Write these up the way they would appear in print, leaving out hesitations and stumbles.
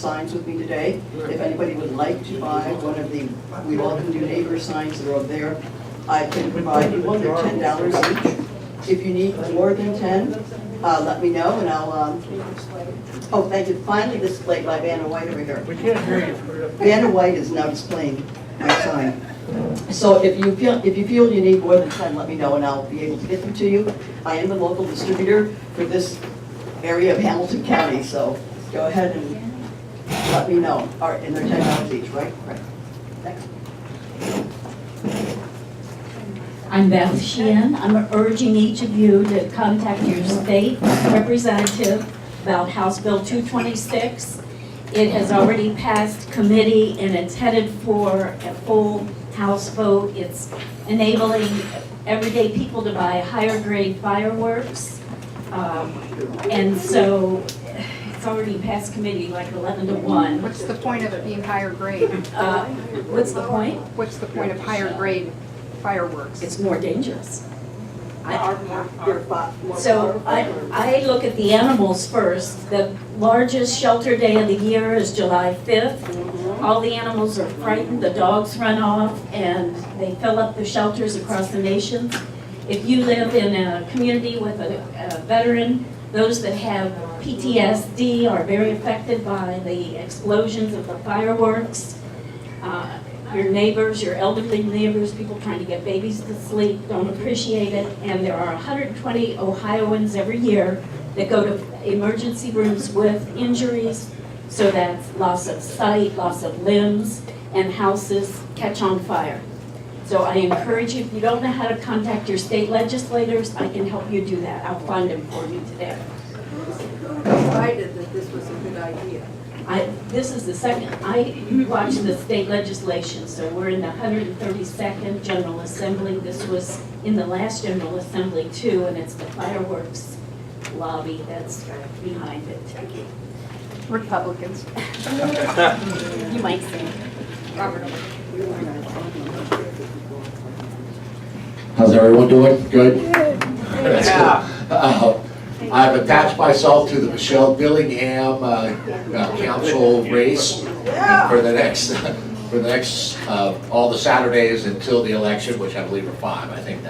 signs with me today. If anybody would like to buy one of the We Welcome You Neighbor signs that are up there, I can provide you one. They're $10 each. If you need more than 10, let me know and I'll, oh, thank you. Finally displayed by Vanna White over here. We can't hear you. Vanna White is now displaying my sign. So if you feel you need more than 10, let me know and I'll be able to get them to you. I am the local distributor for this area of Hamilton County, so go ahead and let me know. All right, and they're $10 each, right? Right. Next. I'm Beth Sheehan. I'm urging each of you to contact your state representative about House Bill 226. It has already passed committee and it's headed for a full House vote. It's enabling everyday people to buy higher grade fireworks. And so it's already passed committee like 11 to 1. What's the point of it being higher grade? What's the point? What's the point of higher grade fireworks? It's more dangerous. So I look at the animals first. The largest shelter day of the year is July 5th. All the animals are frightened, the dogs run off, and they fill up the shelters across the nation. If you live in a community with a veteran, those that have PTSD are very affected by the explosions of the fireworks. Your neighbors, your elderly neighbors, people trying to get babies to sleep don't appreciate it. And there are 120 Ohioans every year that go to emergency rooms with injuries. So that's loss of sight, loss of limbs, and houses catch on fire. So I encourage you, if you don't know how to contact your state legislators, I can help you do that. I'll find them for you today. Decided that this was a good idea. This is the second, I watched the state legislation, so we're in the 132nd General Assembly. This was in the last General Assembly too, and it's the fireworks lobby that's behind it. Republicans. You might say. How's everyone doing? Good? Yeah. I've attached myself to the Michelle Dillingham council race for the next all the Saturdays until the election, which I believe are 5. I think.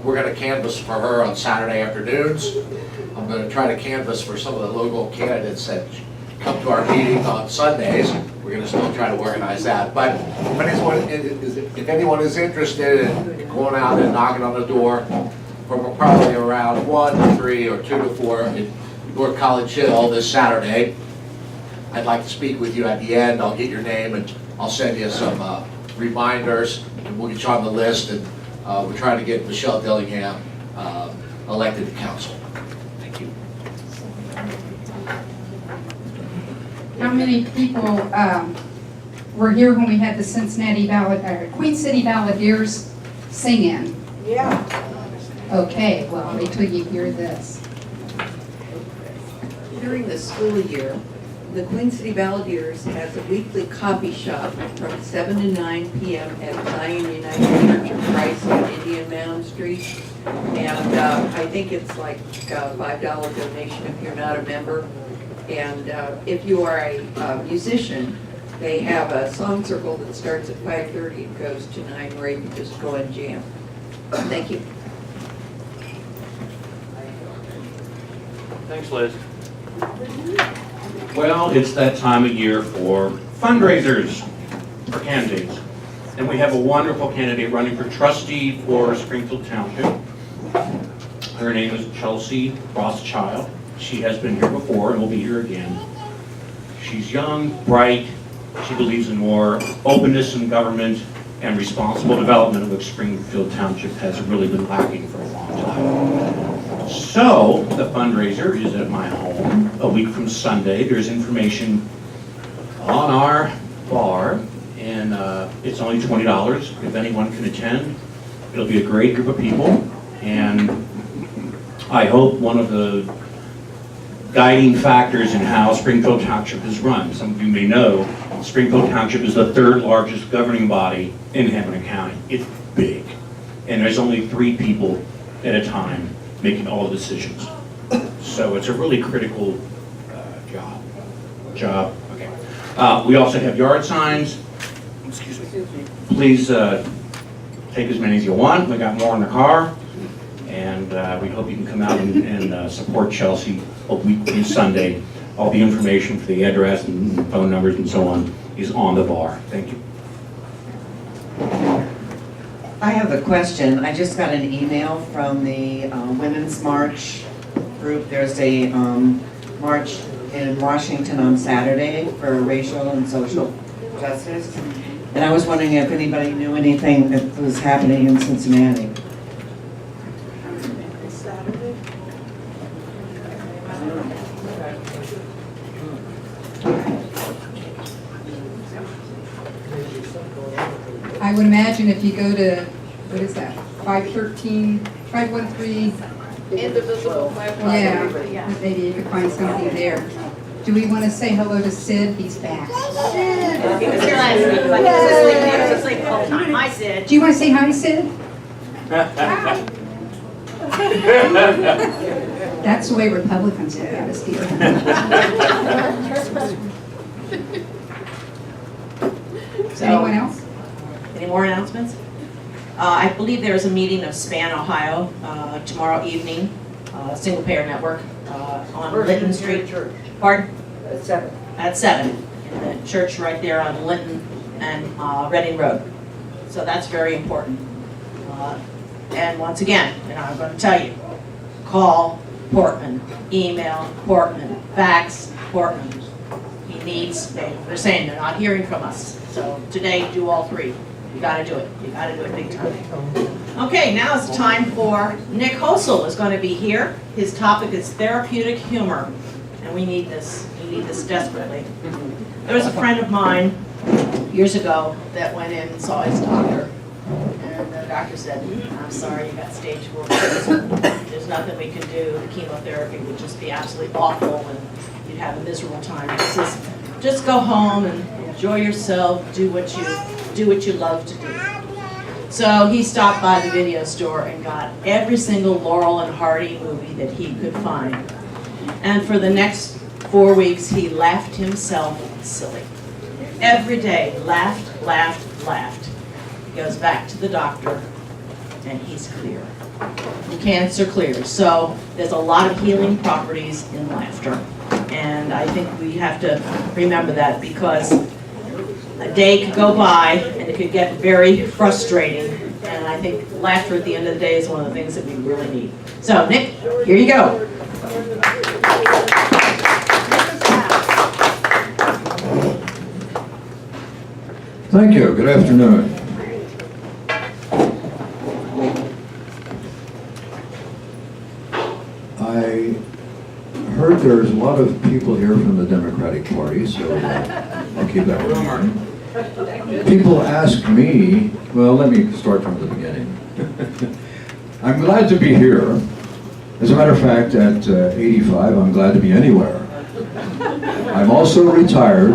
We're going to canvass for her on Saturday afternoons. I'm going to try to canvass for some of the local candidates that come to our meeting on Sundays. We're going to still try to organize that. But if anyone is interested in going out and knocking on the door, from probably around 1 to 3 or 2 to 4 in North College Hill this Saturday, I'd like to speak with you at the end. I'll get your name and I'll send you some reminders, and we'll get you on the list. And we're trying to get Michelle Dillingham elected to council. Thank you. How many people were here when we had the Cincinnati Queen City Balladeers sing in? Yeah. Okay, well, wait till you hear this. During the school year, the Queen City Balladeers has a weekly coffee shop from 7 to 9 p.m. at Zion United Church of Christ on Indian Mound Street. And I think it's like a $5 donation if you're not a member. And if you are a musician, they have a song circle that starts at 5:30 and goes to 9, where you can just go and jam. Thank you. Thanks, Liz. Well, it's that time of year for fundraisers for candidates. And we have a wonderful candidate running for trustee for Springfield Township. Her name is Chelsea Rothschild. She has been here before and will be here again. She's young, bright. She believes in more openness in government and responsible development, of which Springfield Township has really been lacking for a long time. So, the fundraiser is at my home a week from Sunday. There's information on our bar, and it's only $20 if anyone can attend. It'll be a great group of people, and I hope one of the guiding factors in how Springfield Township is run. Some of you may know, Springfield Township is the 3rd largest governing body in Hamilton County. It's big, and there's only 3 people at a time making all the decisions. So it's a really critical job. job. Okay. We also have yard signs. Excuse me. Please take as many as you want. We got more in the car. And we hope you can come out and support Chelsea a week from Sunday. All the information for the address and phone numbers and so on is on the bar. Thank you. I have a question. I just got an email from the Women's March group. There's a march in Washington on Saturday for racial and social justice. And I was wondering if anybody knew anything that was happening in Cincinnati. I would imagine if you go to, what is that, 513, 513, Indivisible, yeah, maybe you could find something there. Do we want to say hello to Sid? He's back. He was here last week, but he was asleep, he was asleep the whole time. Hi, Sid. Do you want to say hi, Sid? That's the way Republicans look at us here. Anyone else? Any more announcements? I believe there is a meeting of SPAN Ohio tomorrow evening, single payer network on Linton Street. Pardon? At 7. At 7 in the church right there on Linton and Reading Road. So that's very important. And once again, I'm going to tell you, call Portman, email Portman, fax Portman. He needs, they're saying they're not hearing from us. So today, do all three. You gotta do it. You gotta do it big time. Okay, now it's time for Nick Hoesl is going to be here. His topic is therapeutic humor. And we need this. We need this desperately. There was a friend of mine years ago that went in and saw his doctor. And the doctor said, I'm sorry, you got stage 4 cancer. There's nothing we can do. The chemotherapy would just be absolutely awful and you'd have a miserable time. He says, just go home and enjoy yourself, do what you love to do. So he stopped by the video store and got every single Laurel and Hardy movie that he could find. And for the next 4 weeks, he laughed himself silly. Every day, laughed. He goes back to the doctor, and he's clear. The cancer clears. So there's a lot of healing properties in laughter. And I think we have to remember that because a day could go by and it could get very frustrating. And I think laughter at the end of the day is one of the things that we really need. So Nick, here you go. Thank you. Good afternoon. I heard there's a lot of people here from the Democratic Party, so I'll keep that in mind. People ask me, well, let me start from the beginning. I'm glad to be here. As a matter of fact, at 85, I'm glad to be anywhere. I'm also retired.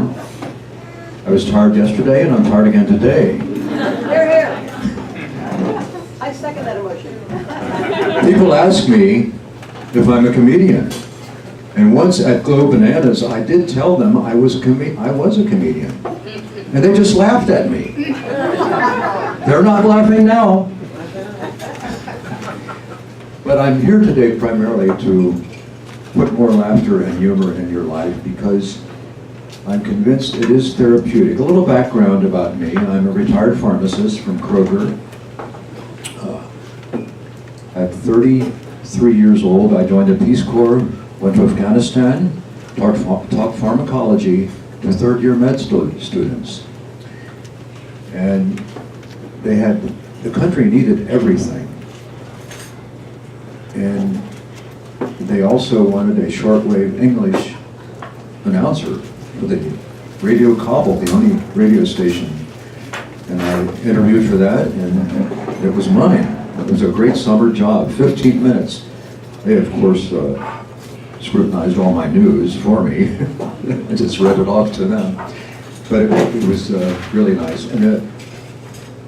I was tired yesterday, and I'm tired again today. Here. I second that emotion. People ask me if I'm a comedian. And once at Globe Bananas, I did tell them I was a comedian. And they just laughed at me. They're not laughing now. But I'm here today primarily to put more laughter and humor in your life because I'm convinced it is therapeutic. A little background about me. I'm a retired pharmacist from Kroger. At 33 years old, I joined the Peace Corps, went to Afghanistan, taught pharmacology to third-year med students. And the country needed everything. And they also wanted a shortwave English announcer for the Radio Kabul, the only radio station. And I interviewed for that, and it was mine. It was a great summer job, 15 minutes. They, of course, scrutinized all my news for me. I just read it off to them. But it was really nice. And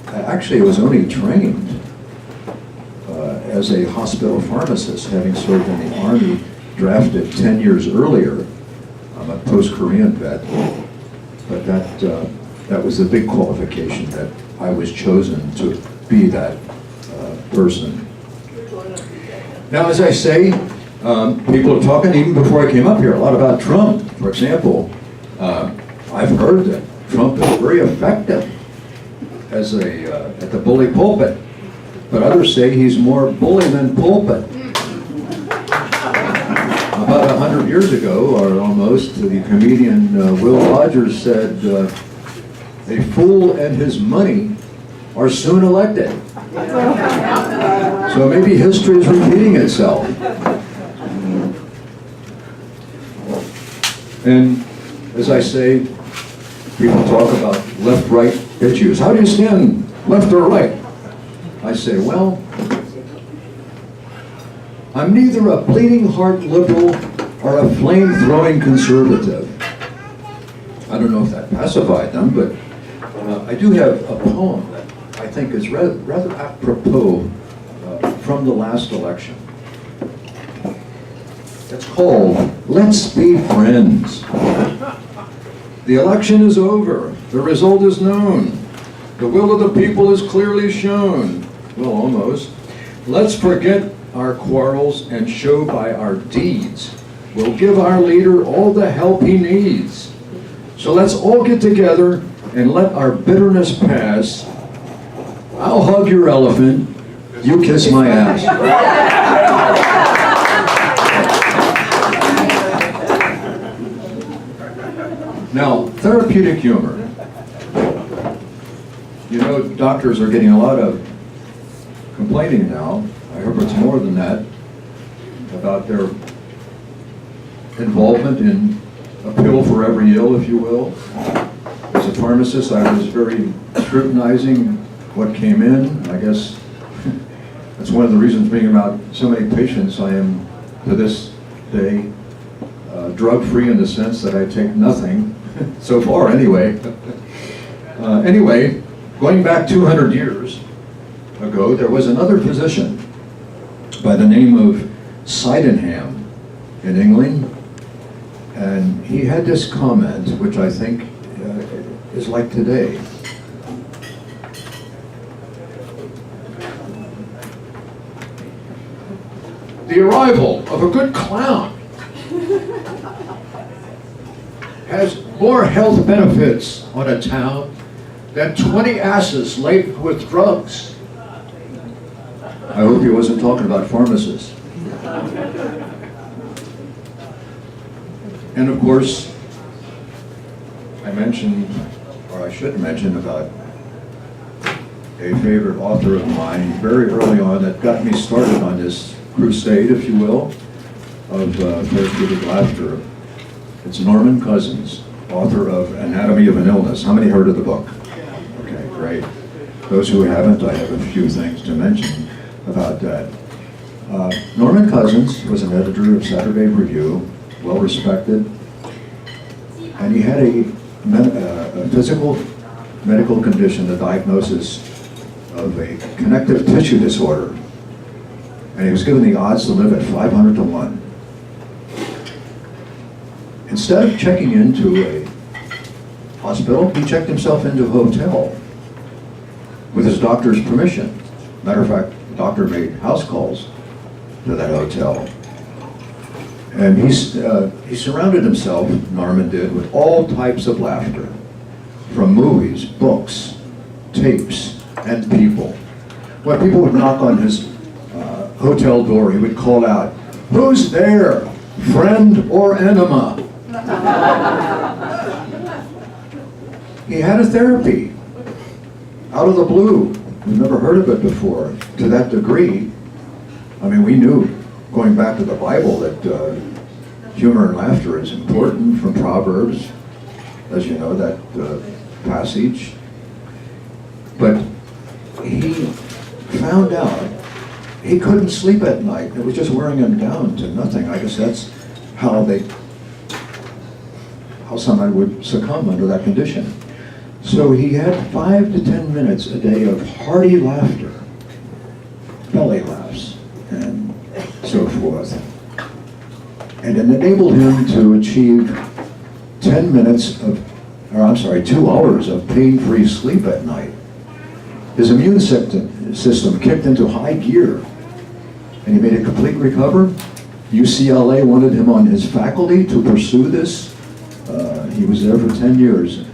actually, I was only trained as a hospital pharmacist, having served in the Army, drafted 10 years earlier. I'm I'm a post-Korean vet, but that was the big qualification, that I was chosen to be that person. Now, as I say, people are talking, even before I came up here, a lot about Trump. For example, I've heard that Trump is very effective as at the bully pulpit, but others say he's more bully than pulpit. About 100 years ago, or almost, the comedian Will Rogers said, "A fool and his money are soon elected." So maybe history is repeating itself. And as I say, people talk about left-right issues. How do you stand, left or right? I say, well, I'm neither a bleeding heart liberal or a flame-throwing conservative. I don't know if that pacified them, but I do have a poem that I think is rather apropos from the last election. It's called "Let's Be Friends." The election is over. The result is known. The will of the people is clearly shown. Well, almost. Let's forget our quarrels and show by our deeds. We'll give our leader all the help he needs. So let's all get together and let our bitterness pass. I'll hug your elephant. You kiss my ass. Now, therapeutic humor. You know, doctors are getting a lot of complaining now. I hope it's more than that, about their involvement in a pill for every ill, if you will. As a pharmacist, I was very scrutinizing what came in. I guess that's one of the reasons, being about so many patients, I am to this day drug-free in the sense that I take nothing, so far anyway. Anyway, going back 200 years ago, there was another physician by the name of Sydenham in England, and he had this comment, which I think is like today. The arrival of a good clown has more health benefits on a town than 20 asses laden with drugs. I hope he wasn't talking about pharmacists. And of course, I mentioned, or I should mention, about a favorite author of mine very early on that got me started on this crusade, if you will, of therapeutic laughter. It's Norman Cousins, author of Anatomy of an Illness. How many heard of the book? Okay, great. Those who haven't, I have a few things to mention about that. Norman Cousins was an editor of Saturday Review, well respected, and he had a physical medical condition, the diagnosis of a connective tissue disorder, and he was given the odds to live at 500 to 1. Instead of checking into a hospital, he checked himself into a hotel with his doctor's permission. Matter of fact, the doctor made house calls to that hotel. And he surrounded himself, Norman did, with all types of laughter, from movies, books, tapes, and people. When people would knock on his hotel door, he would call out, "Who's there, friend or enema?" He had a therapy out of the blue. We've never heard of it before to that degree. I mean, we knew going back to the Bible that humor and laughter is important, from Proverbs, as you know, that passage. But he found out he couldn't sleep at night. It was just wearing him down to nothing. I guess that's how somebody would succumb under that condition. So he had 5 to 10 minutes a day of hearty laughter, belly laughs, and so forth. And it enabled him to achieve 10 minutes of, or I'm sorry, 2 hours of pain-free sleep at night. His immune system kicked into high gear, and he made a complete recovery. UCLA wanted him on his faculty to pursue this. He was there for 10 years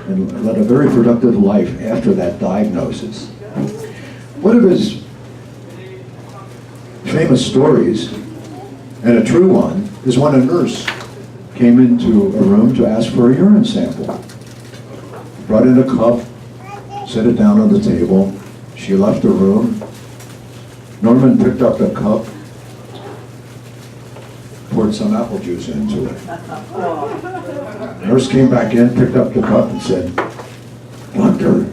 and led a very productive life after that diagnosis. One of his famous stories, and a true one, is when a nurse came into a room to ask for a urine sample. Brought in a cup, set it down on the table. She left the room. Norman picked up the cup, poured some apple juice into it. Nurse came back in, picked up the cup and said, "Doctor,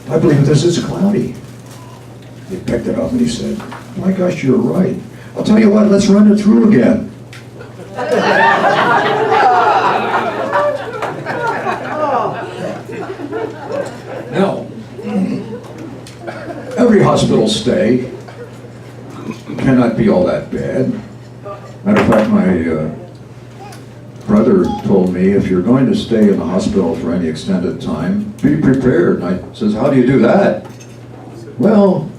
I believe this is cloudy." He picked it up and he said, "My gosh, you're right. I'll tell you what, let's run it through again." Now, every hospital stay cannot be all that bad. Matter of fact, my brother told me, if you're going to stay in the hospital for any extended time, be prepared. And I says, how do you do that? Well,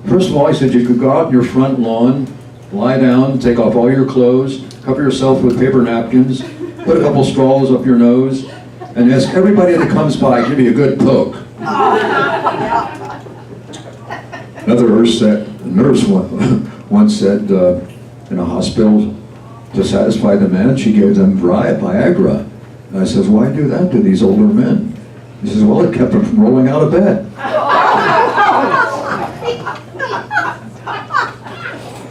first of all, I said you could go out in your front lawn, lie down, take off all your clothes, cover yourself with paper napkins, put a couple straws up your nose, and ask everybody that comes by, give me a good poke. Another nurse once said in a hospital, to satisfy the men, she gave them Viagra. And I says, why do that to these older men? He says, well, it kept them from rolling out of bed.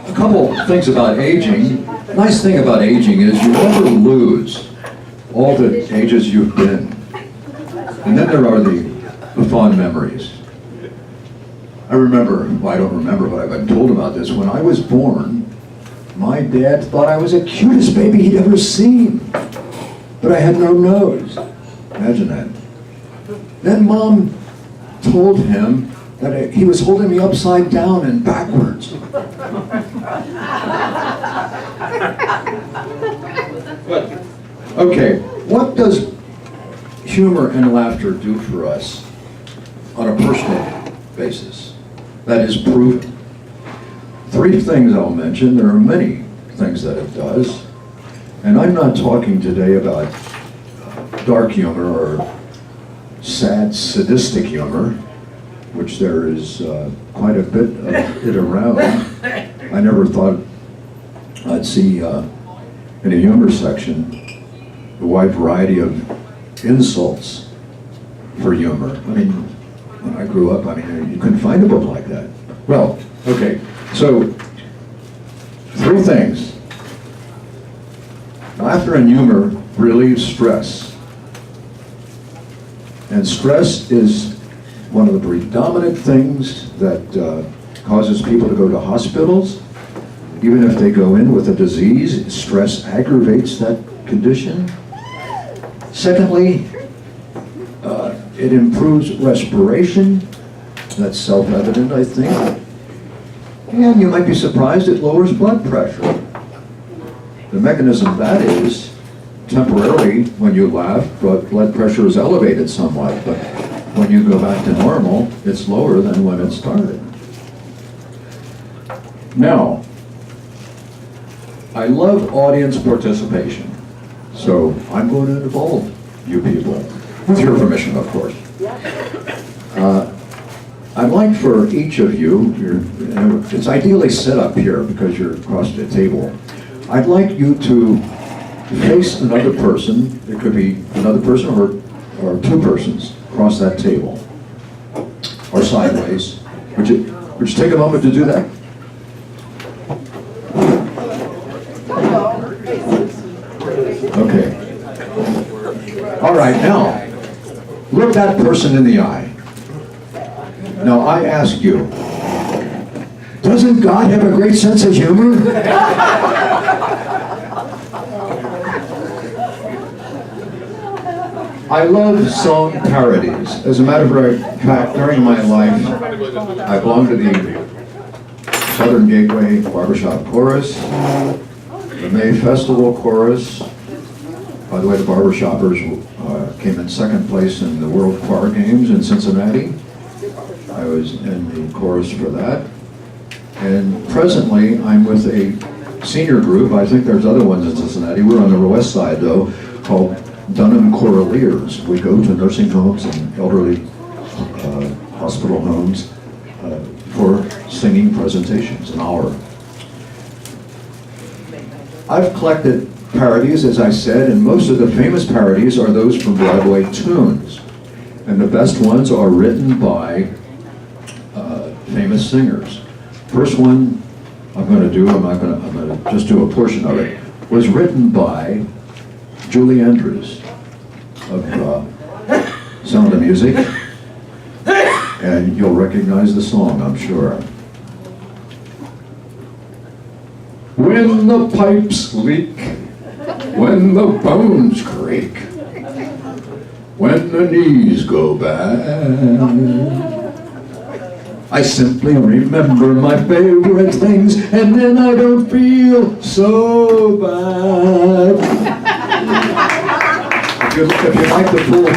A couple things about aging. Nice thing about aging is you never lose all the ages you've been. And then there are the fond memories. I remember, well, I don't remember, but I've been told about this. When I was born, my dad thought I was the cutest baby he'd ever seen. But I had no nose. Imagine that. Then Mom told him that he was holding me upside down and backwards. Okay, what does humor and laughter do for us on a personal basis? That is proven. 3 things I'll mention. There are many things that it does. And I'm not talking today about dark humor or sad, sadistic humor, which there is quite a bit of it around. I never thought I'd see in a humor section a wide variety of insults for humor. I mean, when I grew up, I mean, you couldn't find a book like that. Well, okay, so 3 things. Laughter and humor relieve stress. And stress is one of the predominant things that causes people to go to hospitals. Even if they go in with a disease, stress aggravates that condition. Secondly, it improves respiration. That's self-evident, I think. And you might be surprised, it lowers blood pressure. The mechanism of that is, temporarily, when you laugh, blood pressure is elevated somewhat, but when you go back to normal, it's lower than when it started. Now, I love audience participation, so I'm going to involve you people, with your permission, of course. I'd like for each of you, it's ideally set up here because you're across the table. I'd like you to face another person. It could be another person or 2 persons across that table, or sideways. Would you take a moment to do that? Okay. All right, now, look that person in the eye. Now, I ask you, doesn't God have a great sense of humor? I love song parodies. As a matter of fact, during my life, I belonged to the Southern Gateway Barbershop Chorus, the May Festival Chorus, By the way, the Barber Shoppers came in second place in the World Choir Games in Cincinnati. I was in the chorus for that. And presently, I'm with a senior group. I think there's other ones in Cincinnati. We're on the west side, though, called Dunham Choraleers. We go to nursing homes and elderly hospital homes for singing presentations, an hour. I've collected parodies, as I said, and most of the famous parodies are those from Broadway tunes. And the best ones are written by famous singers. First one I'm going to do, I'm going to just do a portion of it, was written by Julie Andrews of Sound of Music. And you'll recognize the song, I'm sure. When the pipes leak, when the bones creak, when the knees go bad, I simply remember my favorite things, and then I don't feel so bad. If you like the full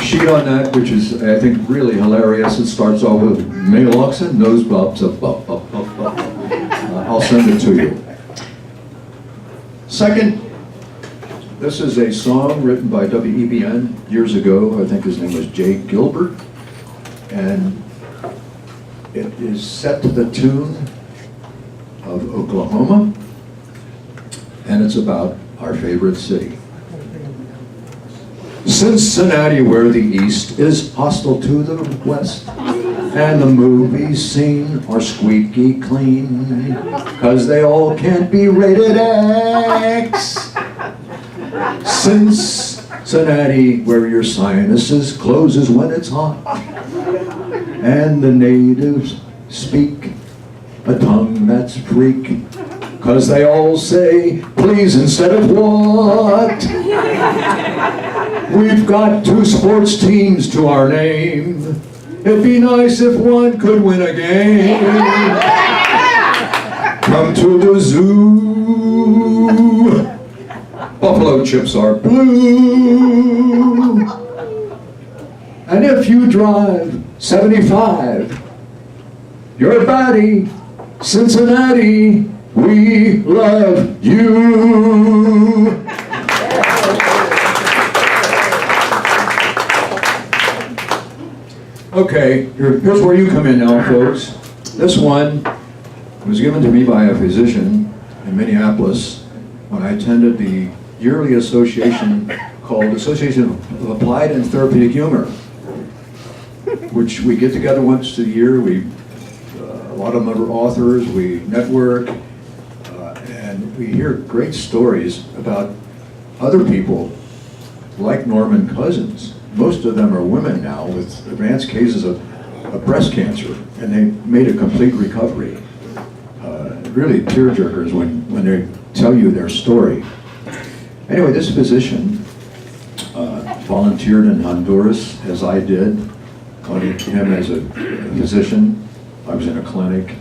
sheet on that, which is, I think, really hilarious, it starts off with Maaloxin, nose bumps, up. I'll send it to you. Second, this is a song written by WEBN years ago. I think his name was Jay Gilbert. And it is set to the tune of Oklahoma. And it's about our favorite city. Cincinnati, where the east is hostile to the west, and the movie scene are squeaky clean, 'cause they all can't be rated X. Cincinnati, where your sinuses closes when it's hot, and the natives speak a tongue that's freak, 'cause they all say please instead of what. We've got 2 sports teams to our name. It'd be nice if one could win a game. Come to the zoo. Buffalo chips are blue. And if you drive 75, your body, Cincinnati, we love you. Okay, here's where you come in now, folks. This one was given to me by a physician in Minneapolis when I attended the yearly association called Association of Applied and Therapeutic Humor, which we get together once a year. A lot of them are authors, we network, and we hear great stories about other people like Norman Cousins. Most of them are women now with advanced cases of breast cancer, and they made a complete recovery. Really tearjerkers when they tell you their story. Anyway, this physician volunteered in Honduras, as I did, on him as a physician. I was in a clinic,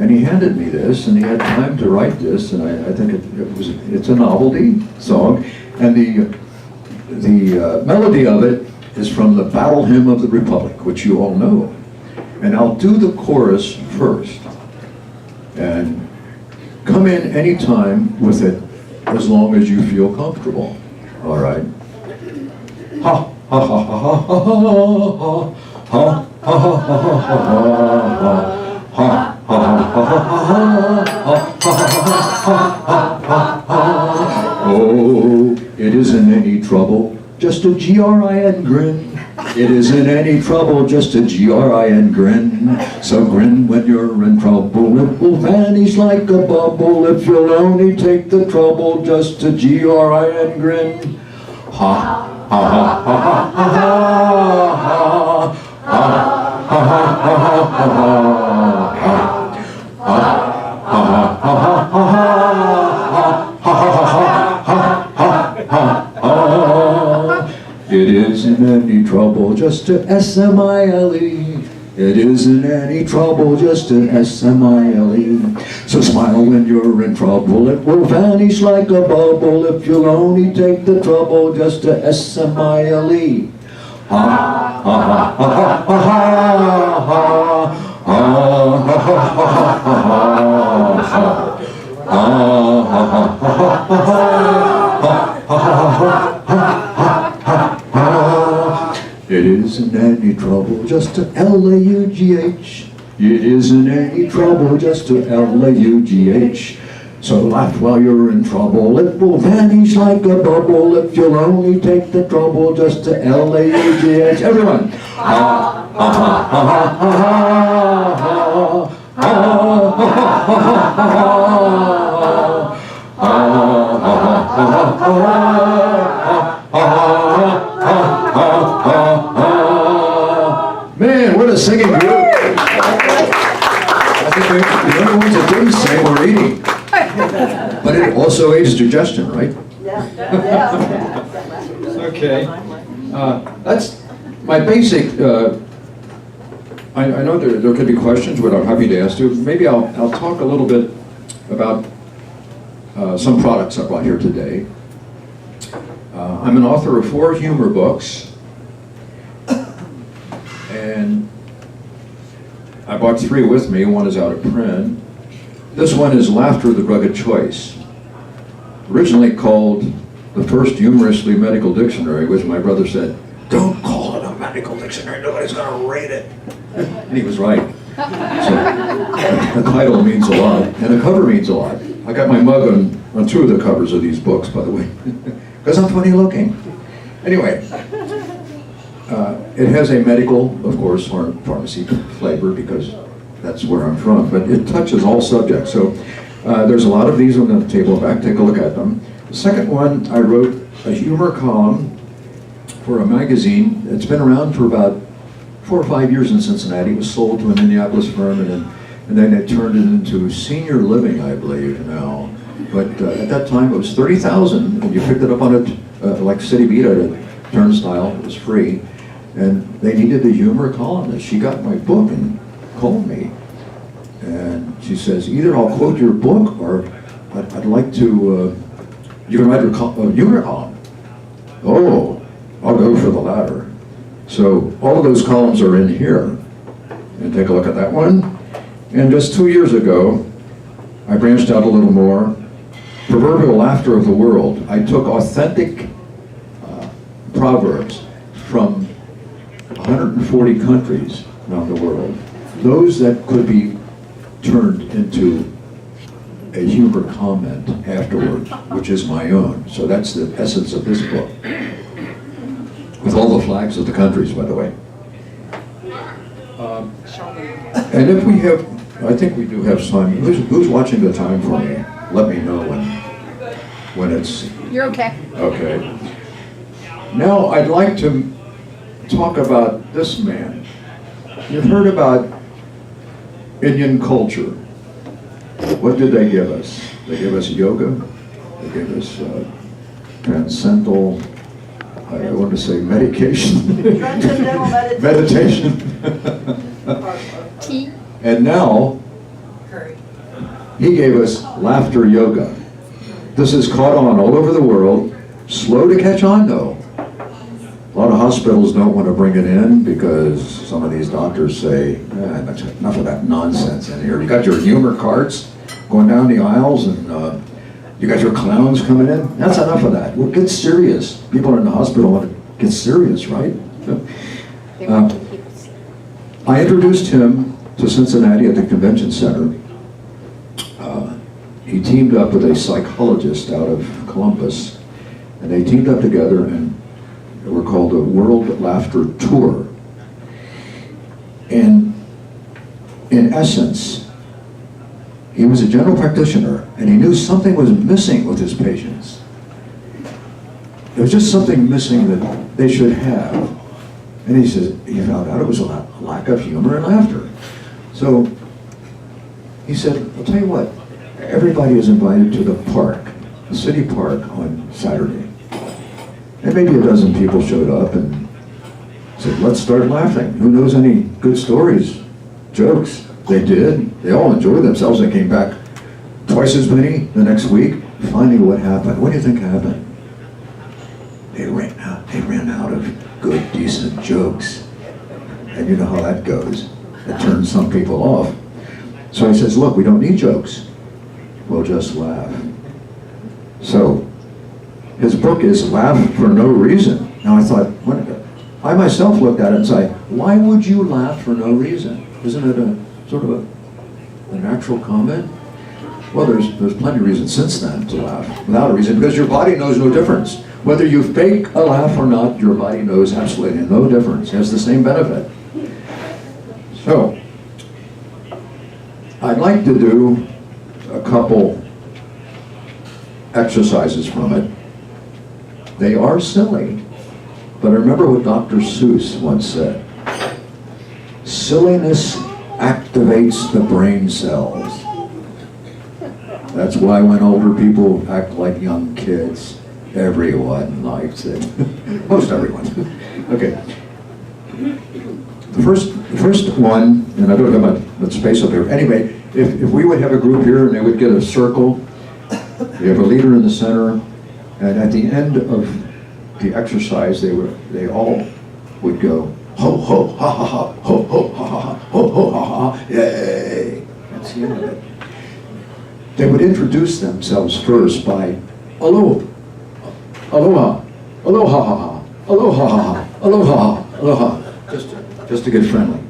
and he handed me this, and he had time to write this, and I think it's a novelty song, and the melody of it is from the Battle Hymn of the Republic, which you all know. And I'll do the chorus first. And come in any time with it as long as you feel comfortable. All right? Ha ha ha ha ha ha ha ha ha ha. Oh, it isn't any trouble, just a G-R-I-N grin. It isn't any trouble, just a G-R-I-N grin. So grin when you're in trouble, it will vanish like a bubble if you'll only take the trouble, just a G-R-I-N grin. Ha ha ha ha ha ha ha ha ha ha. It isn't any trouble, just to S-M-I-L-E. It isn't any trouble, just an S-M-I-L-E. So smile when you're in trouble, it will vanish like a bubble if you'll only take the trouble, just to S-M-I-L-E. Ha ha ha ha ha ha ha. It isn't any trouble, just to L-A-U-G-H. It isn't any trouble, just to L-A-U-G-H. So laugh while you're in trouble, it will vanish like a bubble if you'll only take the trouble, just to L-A-U-G-H. Everyone. Ha ha ha ha ha ha ha. Man, what a singing group! I think the only ones that didn't sing were eating. But it also aids digestion, right? Yeah. Okay. That's my basic, I know there could be questions, but I'm happy to ask you. Maybe I'll talk a little bit about some products I brought here today. I'm an author of 4 humor books, and I brought 3 with me. One is out of print. This one is Laughter, the Drug of Choice. Originally called the first humorously medical dictionary, which my brother said, don't call it a medical dictionary, nobody's going to read it. And he was right. So the title means a lot, and the cover means a lot. I got my mug on 2 of the covers of these books, by the way, because I'm funny looking. Anyway, it has a medical, of course, pharmacy flavor, because that's where I'm from, but it touches all subjects. So there's a lot of these on the table back. Take a look at them. The second one, I wrote a humor column for a magazine. It's been around for about 4 or 5 years in Cincinnati. It was sold to a Minneapolis firm, and then it turned it into Senior Living, I believe, now. But at that time, it was $30,000, and you picked it up on it like City Beat at a turnstile. It was free, and they needed a humor columnist. She got my book and called me, and she says, either I'll quote your book, or I'd like to, you can write a humor column. Oh, I'll go for the latter. So all of those columns are in here, and take a look at that one. And just 2 years ago, I branched out a little more. Proverbial Laughter of the World. I took authentic proverbs from 140 countries around the world. Those that could be turned into a humor comment afterwards, which is my own. So that's the essence of this book. With all the flags of the countries, by the way. And if we have, I think we do have time. Who's watching the time for me? Let me know when it's... You're okay. Okay. Now I'd like to talk about this man. You've heard about Indian culture. What did they give us? They gave us yoga. They gave us transcendental, I want to say medication. Transcendental Meditation. Tea. And now, he gave us laughter yoga. This is caught on all over the world. Slow to catch on though. A lot of hospitals don't want to bring it in because some of these doctors say, enough of that nonsense in here. You got your humor carts going down the aisles, and you got your clowns coming in. That's enough of that. Well, get serious. People in the hospital want to get serious, right? I introduced him to Cincinnati at the convention center. He teamed up with a psychologist out of Columbus, and they teamed up together, and they were called the World Laughter Tour. And in essence, he was a general practitioner, and he knew something was missing with his patients. There was just something missing that they should have. And he says, he found out it was a lack of humor and laughter. So he said, I'll tell you what, everybody is invited to the park, the city park on Saturday. And maybe a dozen people showed up, and said, let's start laughing. Who knows any good stories, jokes? They did. They all enjoyed themselves. They came back twice as many the next week. Finally, what happened? What do you think happened? They ran out of good, decent jokes. And you know how that goes. It turns some people off. So he says, look, we don't need jokes. We'll just laugh. So his book is Laugh for No Reason. Now I thought, I myself looked at it and said, why would you laugh for no reason? Isn't it a sort of a natural comment? Well, there's plenty of reasons since then to laugh without a reason, because your body knows no difference. Whether you fake a laugh or not, your body knows absolutely no difference. It has the same benefit. So, I'd like to do a couple exercises from it. They are silly, but I remember what Dr. Seuss once said. Silliness activates the brain cells. That's why when older people act like young kids, everyone likes it. Most everyone. Okay. The first one, and I don't have much space up here. Anyway, if we would have a group here and they would get a circle, you have a leader in the center, and at the end of the exercise, they all would go, ho, ho, ha, ha, ha, ho, ho, ha, ha, ha, ho, ho, ha, ha, yay. That's the end of it. They would introduce themselves first by, aloha, aloha, aloha, ha, ha, aloha, ha, ha, aloha, aloha, just to get friendly.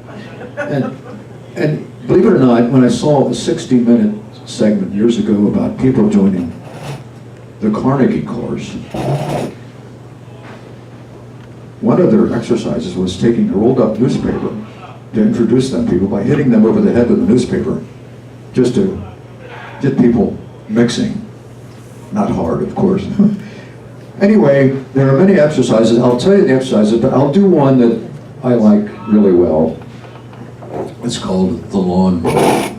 And believe it or not, when I saw a 60-minute segment years ago about people joining the Carnegie course, one of their exercises was taking a rolled up newspaper to introduce them people by hitting them over the head with a newspaper, just to get people mixing. Not hard, of course. Anyway, there are many exercises. I'll tell you the exercises, but I'll do one that I like really well. It's called the lawnmower.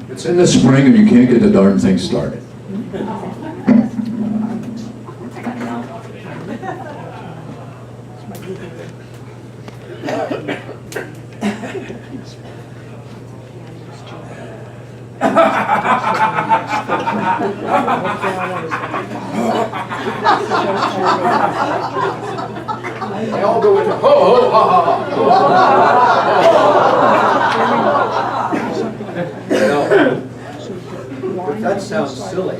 It's in the spring and you can't get the darn thing started. They all go into ho ho ha ha ha. That sounds silly.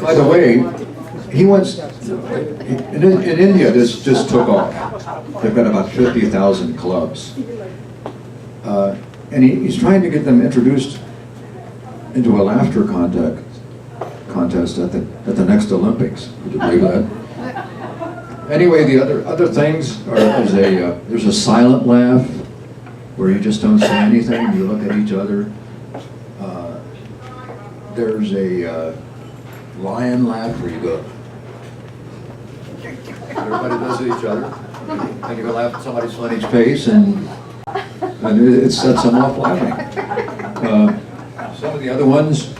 By the way, he wants, in India this just took off. They've got about 50,000 clubs. And he's trying to get them introduced into a laughter contest at the next Olympics. Would you believe that? Anyway, the other things are there's a silent laugh where you just don't say anything. You look at each other. There's a lion laugh where you go. Everybody does it each other, and you go laugh at somebody's funny face, and it sets them off laughing. Some of the other ones.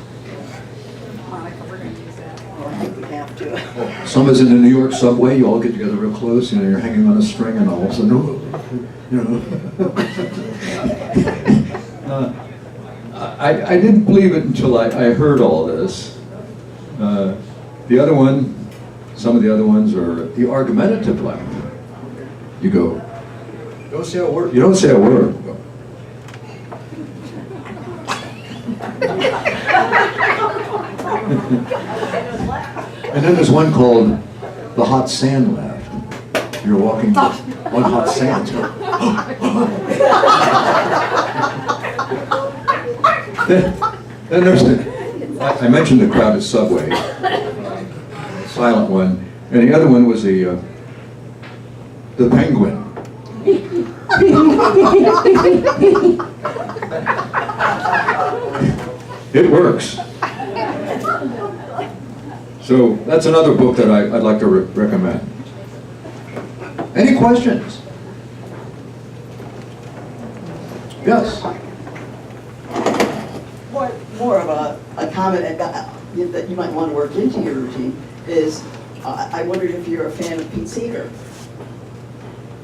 Some is in the New York subway. You all get together real close. You know, you're hanging on a string, and all of a sudden, you know. I didn't believe it until I heard all this. The other one, some of the other ones are the argumentative laugh. You go, don't say a word. You don't say a word. You go. And then there's one called the hot sand laugh. You're walking on hot sand. Then there's I mentioned the crowded subway, silent one, and the other one was the penguin. It works. So that's another book that I'd like to recommend. Any questions? Yes? More of a comment. that you might want to work into your routine is, I wondered if you're a fan of Pete Seeger.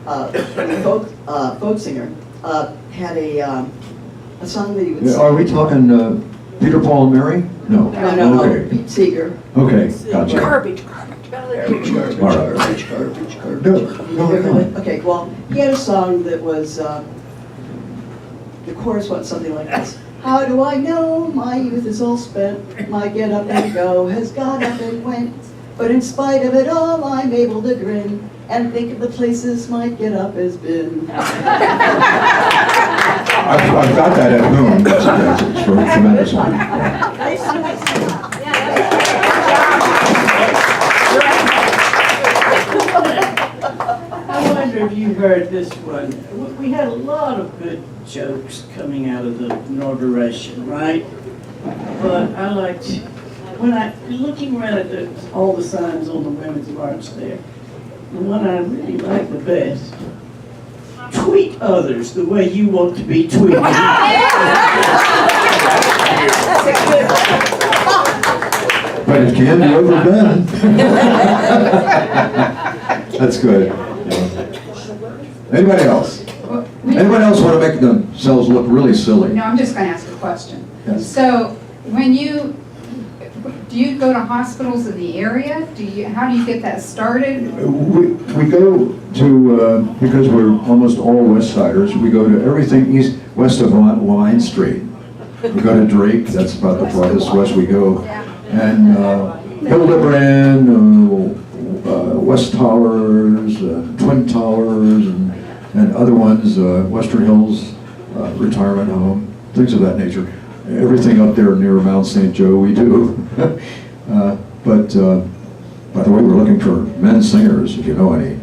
The folk singer, had a song that he would Yeah, sing. are we talking Peter, Paul, and Mary? No. No, Okay. Pete Seeger. Okay, gotcha. Garbage. All right. Garbage. No, You no, ever no. heard it? Okay, well, he had a song that was, the chorus went something like this. How do I know my youth is all spent? My get up and go has got up and went. But in spite of it all, I'm able to grin and think of the places my get up has been. I've got that at home. That's it's a tremendous one. I wonder if you heard this one. We had a lot of good jokes coming out of the inauguration, right? But I liked, when looking around at all the signs on the Women's March there, the one I really liked the best, tweet others the way you want to be tweeted. But it can be overdone. That's good. Anybody else? Anybody else want to make themselves look really silly? No, I'm just going to ask a question. Yes. So, when do you go to hospitals in the area? How do you get that started? We go to, because we're almost all West Siders, we go to everything west of Line Street. We go to Drake, that's about the farthest west we go. And Hildebrand, West Towers, Twin Towers, and other ones, Western Hills Retirement Home, things of that nature. Everything up there near Mount St. Joe we do. But by the way, we're looking for men singers, if you know any.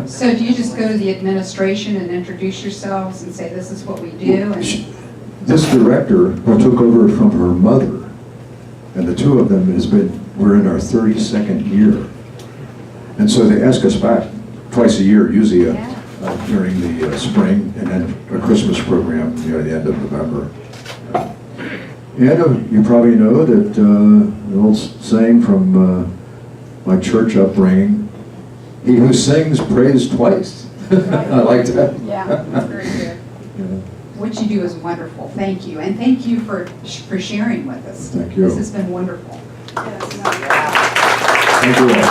So do you just go to the administration and introduce yourselves and say, this is what we do? And This director took over from her mother, and the two of them we're in our 32nd year. And so they ask us back twice a year, usually during the spring, and then a Christmas program near the end of November. And you probably know that the old saying from my church upbringing, he who sings prays twice. I like that. yeah, that's very good. Yeah. What you do is wonderful. Thank you. And thank you for sharing with us. Thank you. This has been wonderful. Thank you all.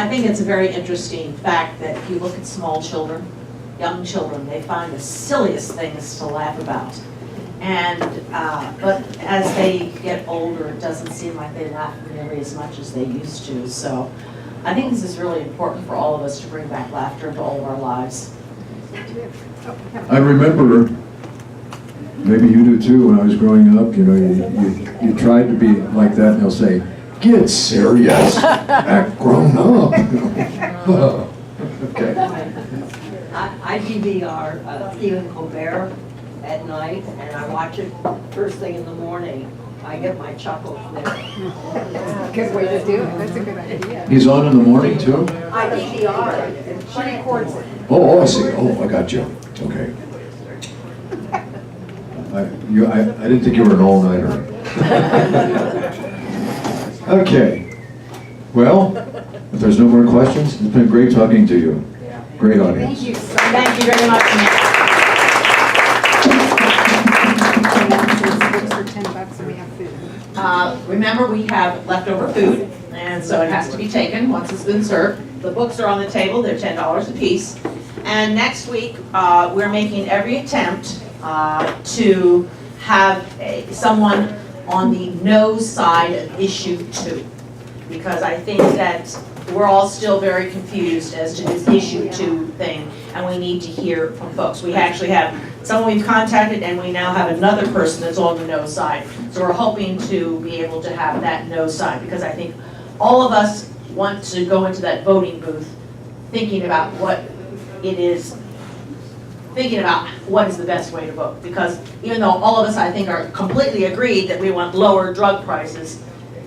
I think it's a very interesting fact that if you look at small children, young children, they find the silliest things to laugh about. And, but as they get older, it doesn't seem like they laugh nearly as much as they used to. So I think this is really important for all of us to bring back laughter into all of our lives. I remember, maybe you do too, when I was growing up, you know, you tried to be like that and they'll say, get serious, act grown up. Okay. I DVR Stephen Colbert at night, and I watch it first thing in the morning. I get my chuckles there. Good way to do it. That's a good idea. He's on in the morning too? I DVR it. She records it. Oh, I see. Oh, I got you. Okay. I didn't think you were an all-nighter. Okay. Well, if there's no more questions, it's been great talking to you. Great audience. Thank you so much. Thank you very much. Books are $10 and we have food. Remember, we have leftover food, and so it has to be taken once it's been served. The books are on the table, they're $10 a piece. And next week, we're making every attempt to have someone on the no side of issue 2. Because I think that we're all still very confused as to this issue 2 thing, and we need to hear from folks. We actually have someone we've contacted, and we now have another person that's on the no side. So we're hoping to be able to have that no side, because I think all of us want to go into that voting booth thinking about what it is, thinking about what is the best way to vote. Because even though all of us, I think, are completely agreed that we want lower drug prices,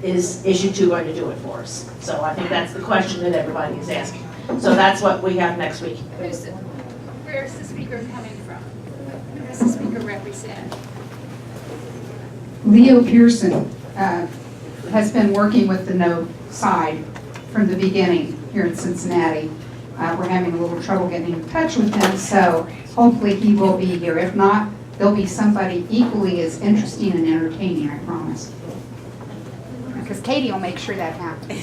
is issue 2 going to do it for us? So I think that's the question that everybody is asking. So that's what we have next week. Where's the speaker coming from? Who does the speaker represent? Leo Pearson has been working with the No side from the beginning here in Cincinnati. We're having a little trouble getting in touch with him, so hopefully he will be here. If not, there'll be somebody equally as interesting and entertaining, I promise. Because Katie will make sure that happens.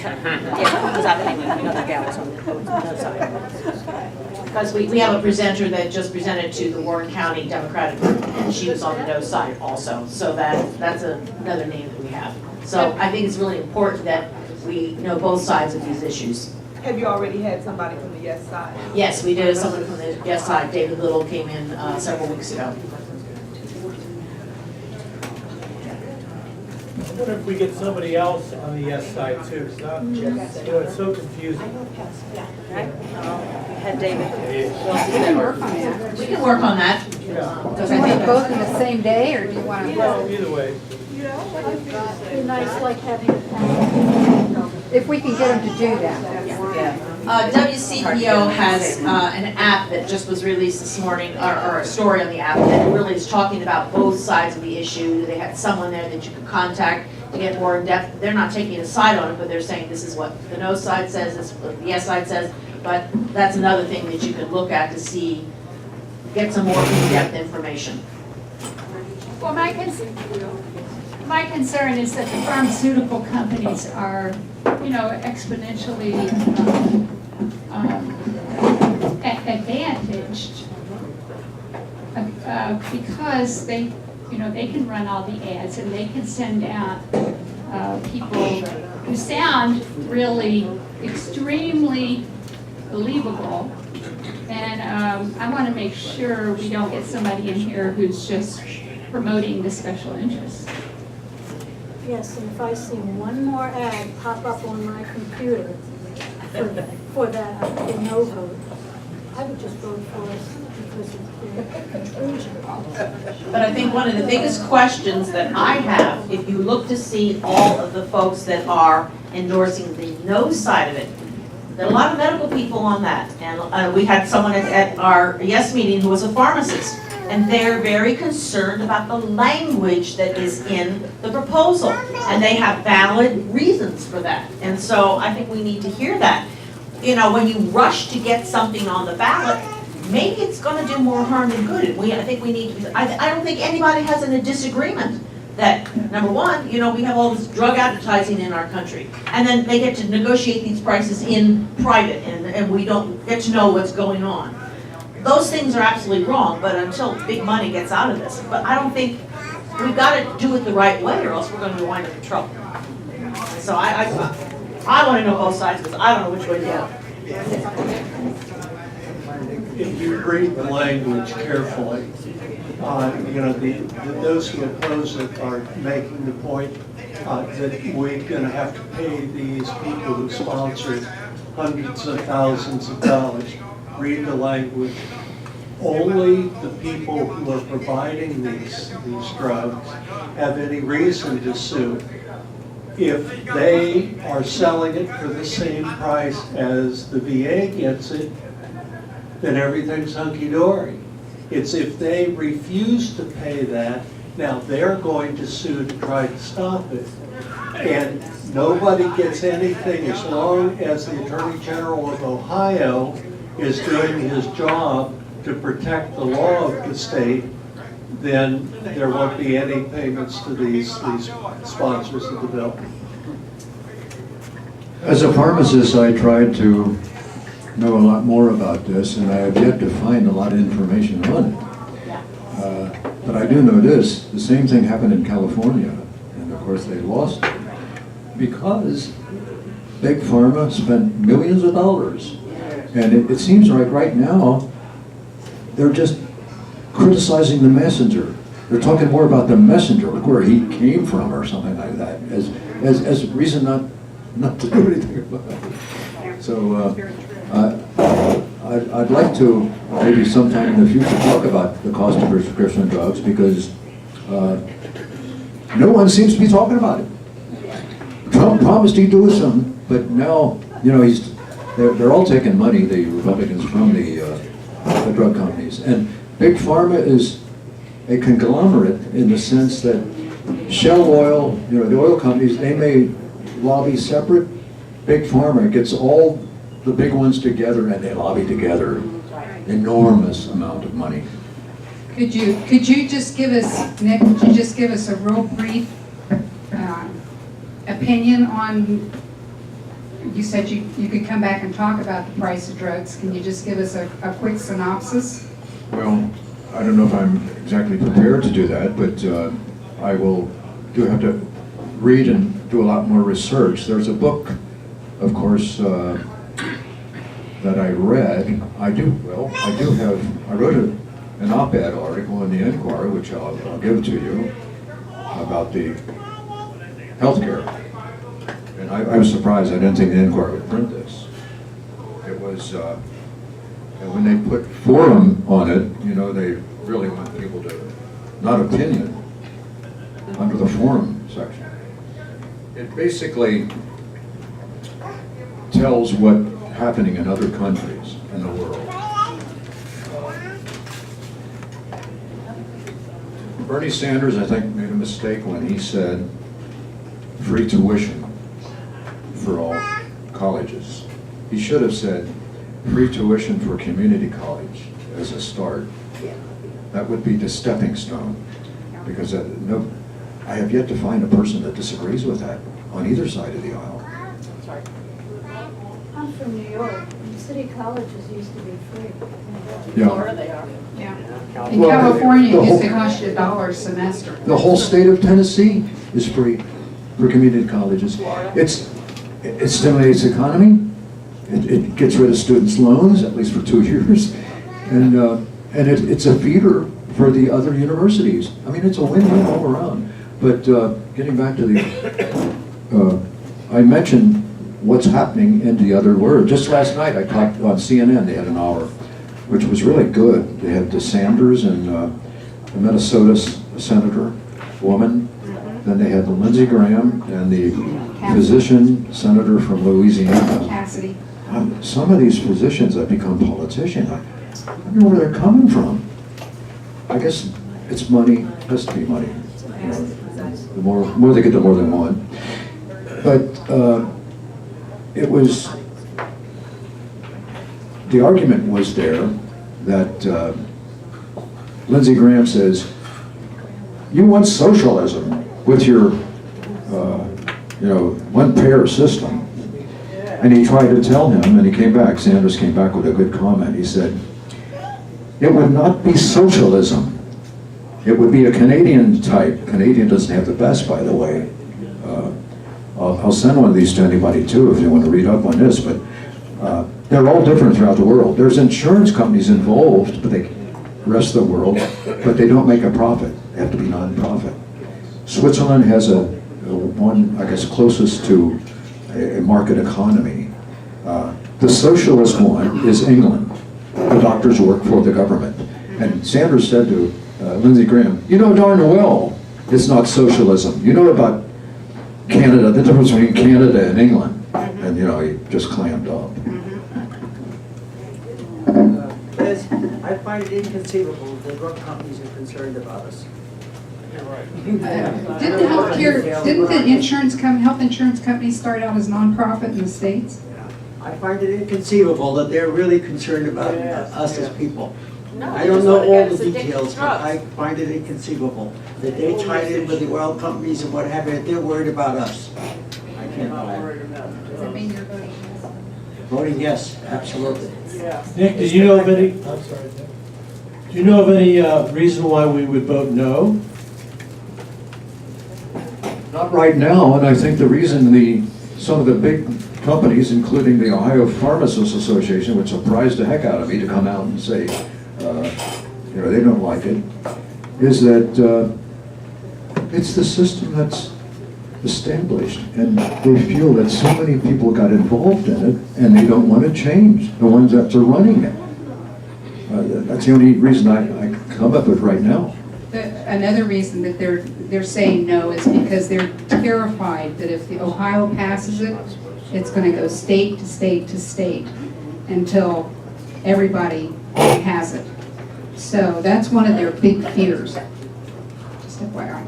Because we have a presenter that just presented to the Warren County Democratic group, and she was on the no side also. So that's another name that we have. So I think it's really important that we know both sides of these issues. Have you already had somebody from the yes side? Yes, we did. Someone from the yes side, David Little, came in several weeks ago. What if we get somebody else on the yes side too? It's not, it's so confusing. Had David. We can work on that. We can work on that. Do Because you I want think to both in the same day, or do you want to? Well, either way. Be nice like having a If we can get them to do that. WCPO has an app that just was released this morning, or a story on the app that really is talking about both sides of the issue. They had someone there that you could contact to get more in depth. They're not taking a side on it, but they're saying this is what the no side says, this is what the yes side says. But that's another thing that you could look at to see, get some more in-depth information. Well, my concern is that the pharmaceutical companies are, exponentially advantaged because they can run all the ads and they can send out people who sound really extremely believable. And I want to make sure we don't get somebody in here who's just promoting the special interests. Yes, and if I see one more ad pop up on my computer for that no vote, I would just vote for it because of the conclusion. But I think one of the biggest questions that I have, if you look to see all of the folks that are endorsing the no side of it, there are a lot of medical people on that. And we had someone at our yes meeting who was a pharmacist. And they're very concerned about the language that is in the proposal. And they have valid reasons for that. And so I think we need to hear that. When you rush to get something on the ballot, maybe it's going to do more harm than good. And I think we need to, I don't think anybody has a disagreement that, number one, we have all this drug advertising in our country. And then they get to negotiate these prices in private and we don't get to know what's going on. Those things are absolutely wrong, but until big money gets out of this. But I don't think, we've got to do it the right way or else we're going to wind up in trouble. So I want to know both sides because I don't know which way to go. If you read the language carefully, those who oppose it are making the point that we're going to have to pay these people who sponsor it hundreds of thousands of dollars. Read the language. Only the people who are providing these drugs have any reason to sue. If they are selling it for the same price as the VA gets it, then everything's hunky-dory. It's if they refuse to pay that, now they're going to sue to try to stop it. And nobody gets anything as long as the Attorney General of Ohio is doing his job to protect the law of the state, then there won't be any payments to these sponsors of the bill. As a pharmacist, I tried to know a lot more about this, and I have yet to find a lot of information on it. But I do know this, the same thing happened in California, and of course they lost it, because Big Pharma spent millions of dollars. And it seems like right now, they're just criticizing the messenger. They're talking more about the messenger, like where he came from or something like that, as reason not to do anything about it. So I'd like to maybe sometime in the future talk about the cost of prescription drugs because no one seems to be talking about it. Trump promised he'd do something, but now, they're all taking money, the Republicans, from the drug companies. And Big Pharma is a conglomerate in the sense that Shell Oil, the oil companies, they may lobby separate. Big Pharma gets all the big ones together and they lobby together. Enormous amount of money. Could you just give us, Nick, could you just give us a real brief opinion on, you said you could come back and talk about the price of drugs. Can you just give us a quick synopsis? Well, I don't know if I'm exactly prepared to do that, but I do have to read and do a lot more research. There's a book, of course, that I read. I wrote an op-ed article in the Enquirer, which I'll give to you, about the healthcare. And I was surprised. I didn't think the Enquirer would print this. It was, and when they put forum on it, they really want people to, not opinion, under the forum section. It basically tells what's happening in other countries in the world. Bernie Sanders, I think, made a mistake when he said free tuition for all colleges. He should have said free tuition for community college as a start. That would be the stepping stone, because I have yet to find a person that disagrees with that on either side of the aisle. I'm from New York, and city colleges used to be free. Yeah. Florida they are. Yeah. In California, it used to cost you $1 a semester. The whole state of Tennessee is free for community colleges. It stimulates the economy. It gets rid of students' loans, at least for 2 years, and it's a feeder for the other universities. I mean, it's a win-win all around. But getting back to I mentioned what's happening in the other world. Just last night, I talked on CNN. They had an hour, which was really good. They had the Sanders and the Minnesota senator, woman. Then they had the Lindsey Graham and the physician senator from Louisiana. Cassidy. Some of these physicians have become politicians. I don't know where they're coming from. I guess it's money. It has to be money. The more they get, the more they want. But the argument was there that Lindsey Graham says, you want socialism with your, one-payer system. And he tried to tell him, and he came back, Sanders came back with a good comment. He said, it would not be socialism. It would be a Canadian type. Canadian doesn't have the best, by the way. I'll send one of these to anybody too if you want to read up on this, but they're all different throughout the world. There's insurance companies involved, but the rest of the world, but they don't make a profit. They have to be non-profit. Switzerland has a one, I guess, closest to a market economy. The socialist one is England. The doctors work for the government. And Sanders said to Lindsey Graham, you know darn well it's not socialism. You know about Canada, the difference between Canada and England. And he just clammed up. Liz, I find it inconceivable that drug companies are concerned about us. Didn't the health insurance companies start out as nonprofit in the States? I find it inconceivable that they're really concerned about us as people. I don't know all the details, but I find it inconceivable that they tied in with the oil companies and what have you. They're worried about us. I can't buy it. Does that mean you're voting yes? Voting yes, absolutely. Nick, do you know of any? I'm sorry, Nick. Do you know of any reason why we would vote no? Not right now, and I think the reason some of the big companies, including the Ohio Pharmacist Association, which surprised the heck out of me to come out and say, they don't like it, is that it's the system that's established, and they feel that so many people got involved in it, and they don't want to change, the ones that are running it. That's the only reason I come up with right now. Another reason that they're saying no is because they're terrified that if the Ohio passes it, it's going to go state to state to state until everybody has it. So that's one of their big fears. Just FYI.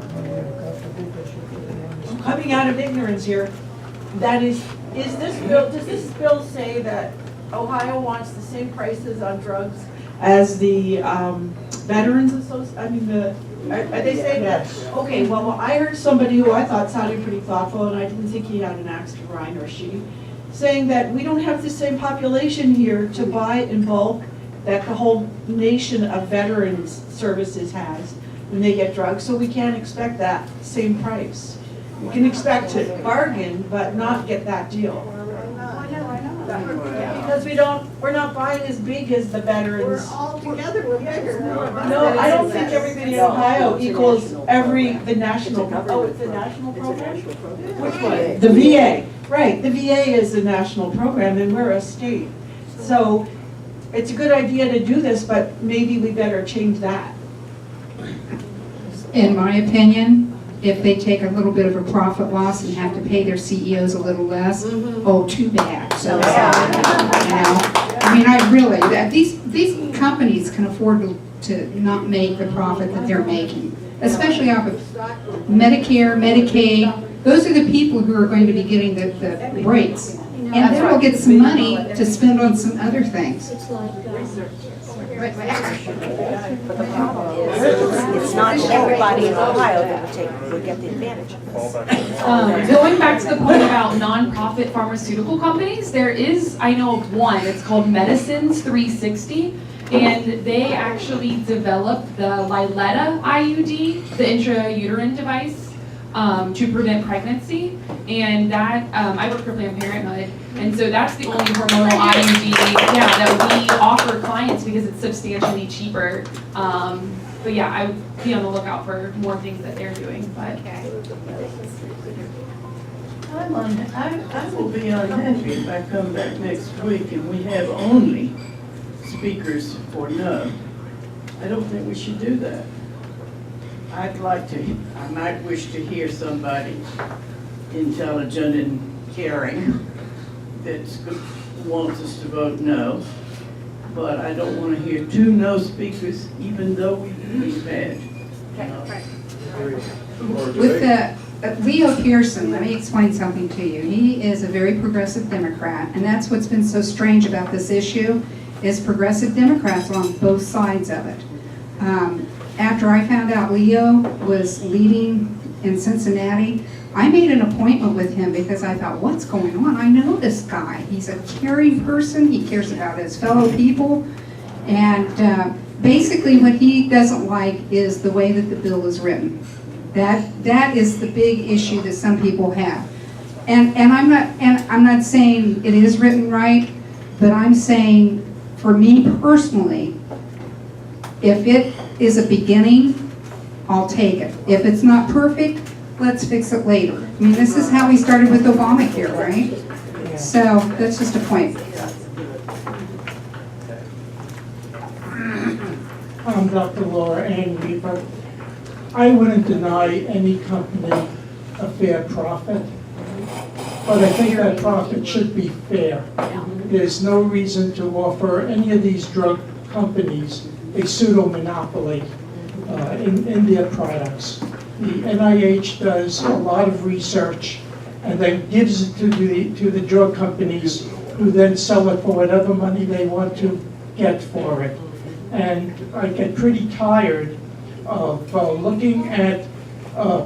coming out of ignorance here, that is this bill, does this bill say that Ohio wants the same prices on drugs as the Veterans Association, are they saying that? Okay, well, I heard somebody who I thought sounded pretty thoughtful, and I didn't think he had an axe to grind, or she, saying that we don't have the same population here to buy in bulk that the whole nation of veterans services has when they get drugs, so we can't expect that same price. We can expect to bargain, but not get that deal. Because we're not buying as big as the veterans. We're all together, we're bigger. No, I don't think everybody in Ohio equals the national, oh, it's a national program? Which one? The VA, right, the VA is a national program and we're a state. So it's a good idea to do this, but maybe we better change that. In my opinion, if they take a little bit of a profit loss and have to pay their CEOs a little less, oh, too bad. So sad, you know? I mean, I really, these companies can afford to not make the profit that they're making, especially off of Medicare, Medicaid. Those are the people who are going to be getting the breaks. And then we'll get some money to spend on some other things. It's like, But the problem is, it's not everybody in Ohio that would get the advantage of this. Going back to the point about nonprofit pharmaceutical companies, there is, I know of one, it's called Medicines 360, and they actually developed the Liletta IUD, the intrauterine device, to prevent pregnancy, and that, I work for Planned Parenthood, and so that's the only hormonal IUD that we offer clients because it's substantially cheaper. But yeah, I would be on the lookout for more things that they're doing, but. I will be unhappy if I come back next week and we have only speakers for no. I don't think we should do that. I might wish to hear somebody intelligent and caring that wants us to vote no. But I don't want to hear two no speakers, even though we've had. With Leo Pearson, let me explain something to you. He is a very progressive Democrat, and that's what's been so strange about this issue, is progressive Democrats on both sides of it. After I found out Leo was leading in Cincinnati, I made an appointment with him because I thought, what's going on? I know this guy. He's a caring person. He cares about his fellow people. And basically what he doesn't like is the way that the bill is written. That is the big issue that some people have. And I'm not saying it is written right, but I'm saying for me personally, if it is a beginning, I'll take it. If it's not perfect, let's fix it later. I mean, this is how we started with Obamacare, right? So that's just a point. I'm Dr. Laura Angry, but I wouldn't deny any company a fair profit, but I think that profit should be fair. There's no reason to offer any of these drug companies a pseudo-monopoly in their products. The NIH does a lot of research and then gives it to the drug companies, who then sell it for whatever money they want to get for it. And I get pretty tired of looking at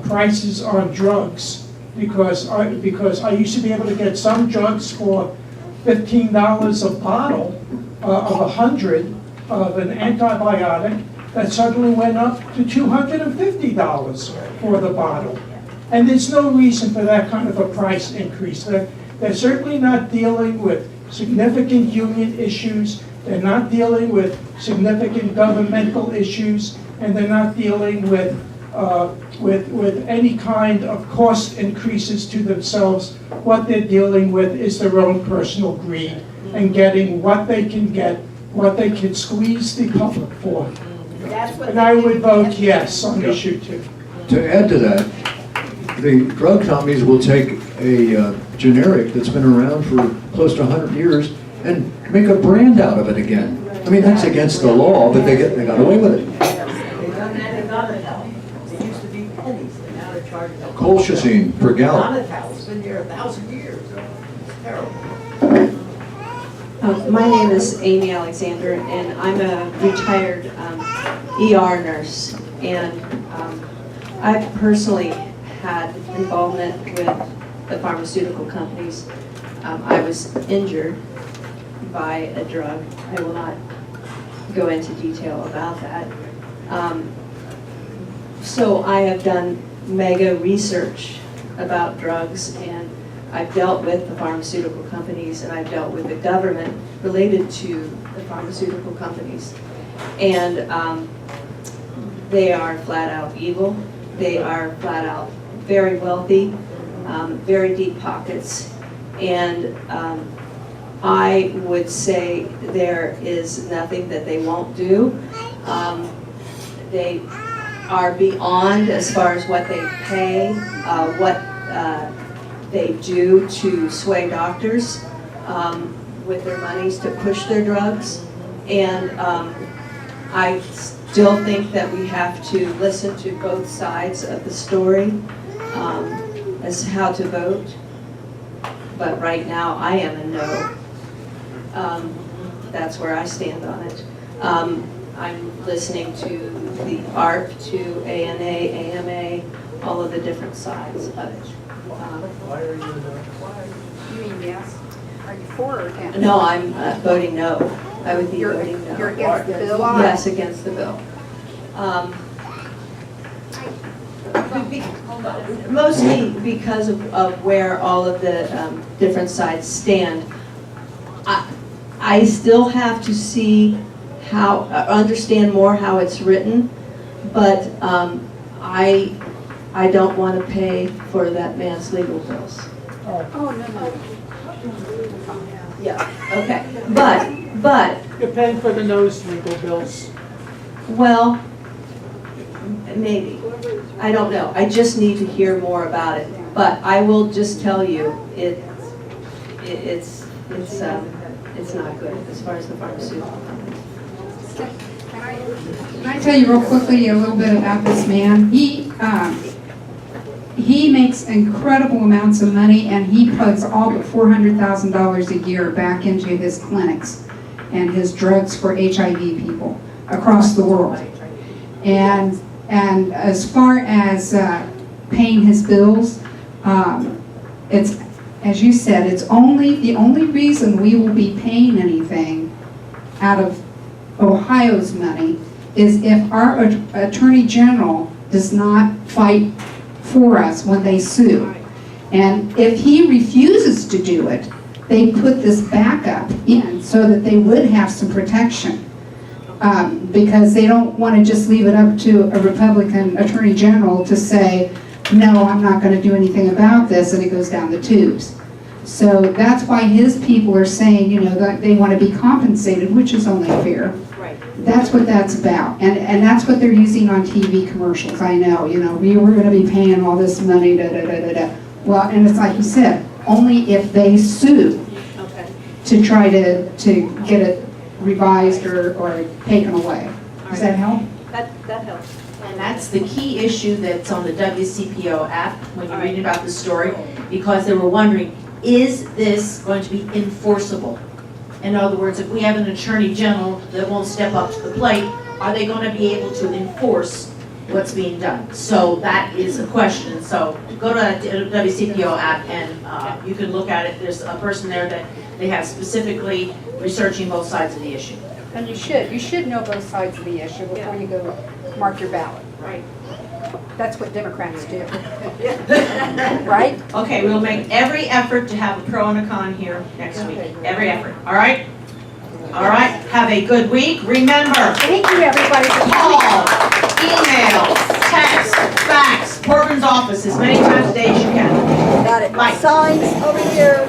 prices on drugs because I used to be able to get some drugs for $15 a bottle of 100 of an antibiotic that suddenly went up to $250 for the bottle. And there's no reason for that kind of a price increase. They're certainly not dealing with significant union issues. They're not dealing with significant governmental issues, and they're not dealing with any kind of cost increases to themselves. What they're dealing with is their own personal greed and getting what they can get, what they can squeeze the public for. And I would vote yes on issue 2. To add to that, the drug companies will take a generic that's been around for close to 100 years and make a brand out of it again. I mean, that's against the law, but they got away with it. They've done that in other health. It used to be pennies, and now they're charging. Colchicine per gallon. Monotol, it's been there 1,000 years. It's terrible. My name is Amy Alexander, and I'm a retired ER nurse. And I've personally had involvement with the pharmaceutical companies. I was injured by a drug. I will not go into detail about that. So I have done mega research about drugs, and I've dealt with the pharmaceutical companies, and I've dealt with the government related to the pharmaceutical companies. And they are flat out evil. They are flat out very wealthy, very deep pockets. And I would say there is nothing that they won't do. They are beyond as far as what they pay, what they do to sway doctors with their monies to push their drugs. And I still think that we have to listen to both sides of the story as to how to vote. But right now, I am a no. That's where I stand on it. I'm listening to the ARP, to ANA, AMA, all of the different sides of it. Why are you no? You mean yes? Are you for or against? No, I'm voting no. I would be voting no. You're against the bill? Yes, against the bill. Mostly because of where all of the different sides stand. I still have to see how, understand more how it's written, but I don't want to pay for that man's legal bills. Oh, no. Yeah, okay, but. You're paying for the nose legal bills. Well, maybe. I don't know. I just need to hear more about it. But I will just tell you, it's not good as far as the pharmaceutical company. Can I tell you real quickly a little bit about this man? He makes incredible amounts of money, and he puts all but $400,000 a year back into his clinics and his drugs for HIV people across the world. And as far as paying his bills, it's, as you said, it's the only reason we will be paying anything out of Ohio's money is if our Attorney General does not fight for us when they sue. And if he refuses to do it, they put this backup in so that they would have some protection. Because they don't want to just leave it up to a Republican Attorney General to say, no, I'm not going to do anything about this, and it goes down the tubes. So that's why his people are saying, that they want to be compensated, which is only fair. Right. That's what that's about. And that's what they're using on TV commercials. I know, we were going to be paying all this money, Well, and it's like you said, only if they sue to try to get it revised or taken away. Does that help? That helps. And that's the key issue that's on the WCPO app when you're reading about the story, because they were wondering, is this going to be enforceable? In other words, if we have an attorney general that won't step up to the plate, are they going to be able to enforce what's being done? So that is a question. So go to the WCPO app and you can look at it. There's a person there that they have specifically researching both sides of the issue. And you should know both sides of the issue before you go mark your ballot. Right. That's what Democrats do. Right? Okay, we'll make every effort to have a pro and a con here next week. Every effort. All right? All right. Have a good week. Remember. Thank you, everybody, for call, email, text, fax, Corbin's office as many times a day as you can. Got it. Bye. Signs over here.